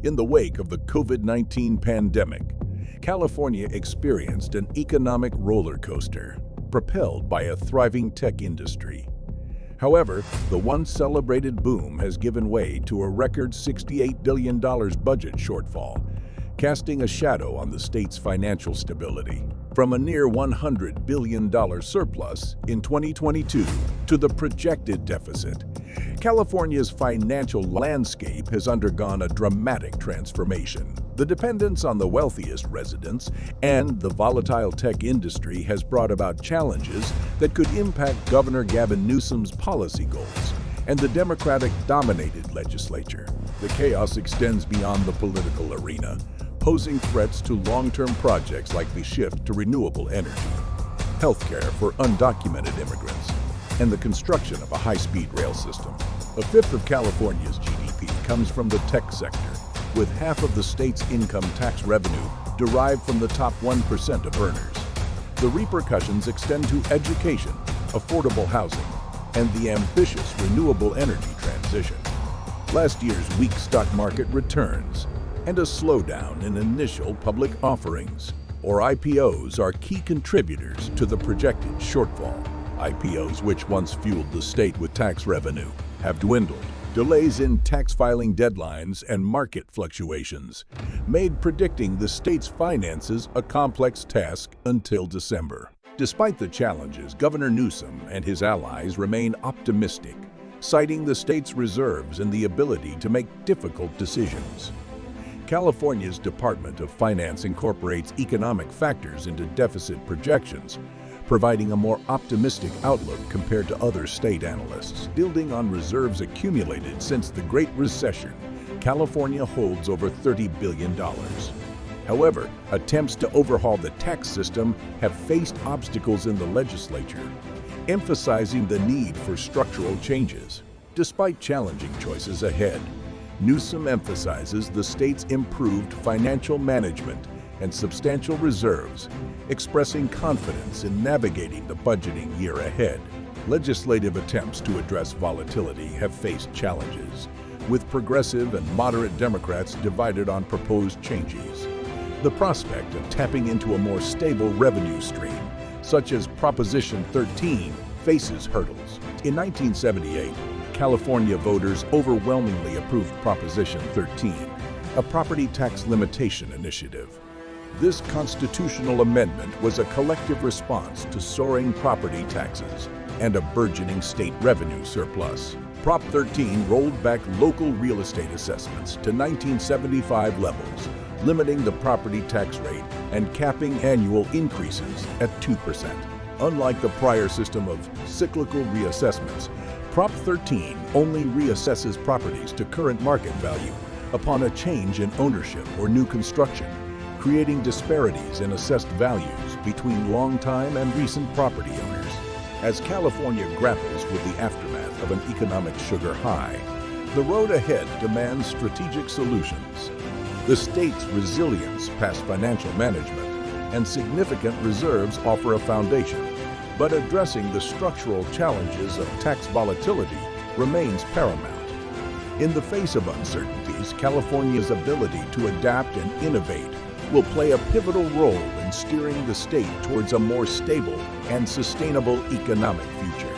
In the wake of the COVID-19 pandemic, California experienced an economic roller coaster, propelled by a thriving tech industry. However, the once celebrated boom has given way to a record $68 billion budget shortfall, casting a shadow on the state's financial stability. From a near $100 billion surplus in 2022 to the projected deficit, California's financial landscape has undergone a dramatic transformation. The dependence on the wealthiest residents and the volatile tech industry has brought about challenges that could impact Governor Gavin Newsom's policy goals and the Democratic-dominated Legislature. The chaos extends beyond the political arena, posing threats to long-term projects like the shift to renewable energy, healthcare for undocumented immigrants, and the construction of a high-speed rail system. A fifth of California's GDP comes from the tech sector, with half of the state's income tax revenue derived from the top 1% of earners. The repercussions extend to education, affordable housing, and the ambitious renewable energy transition. Last year's weak stock market returns and a slowdown in initial public offerings, or IPOs, are key contributors to the projected shortfall. IPOs, which once fueled the state with tax revenue, have dwindled. Delays in tax filing deadlines and market fluctuations made predicting the state's finances a complex task until December. Despite the challenges, Governor Newsom and his allies remain optimistic, citing the state's reserves and the ability to make difficult decisions. California's Department of Finance incorporates economic factors into deficit projections, providing a more optimistic outlook compared to other state analysts. Building on reserves accumulated since the Great Recession, California holds over $30 billion. However, attempts to overhaul the tax system have faced obstacles in the legislature, emphasizing the need for structural changes. Despite challenging choices ahead, Newsom emphasizes the state's improved financial management and substantial reserves, expressing confidence in navigating the budgeting year ahead. Legislative attempts to address volatility have faced challenges, with progressive and moderate Democrats divided on proposed changes. The prospect of tapping into a more stable revenue stream, such as Proposition 13, faces hurdles. In 1978, California voters overwhelmingly approved Proposition 13, a property tax limitation initiative. This constitutional amendment was a collective response to soaring property taxes and a burgeoning state revenue surplus. Prop 13 rolled back local real estate assessments to 1975 levels, limiting the property tax rate and capping annual increases at 2%. Unlike the prior system of cyclical reassessments, Prop 13 only reassesses properties to current market value upon a change in ownership or new construction, creating disparities in assessed values between long-time and recent property owners. As California grapples with the aftermath of an economic sugar high, the road ahead demands strategic solutions. The state's resilience past financial management and significant reserves offer a foundation, but addressing the structural challenges of tax volatility remains paramount. In the face of uncertainties, California's ability to adapt and innovate will play a pivotal role in steering the state towards a more stable and sustainable economic future.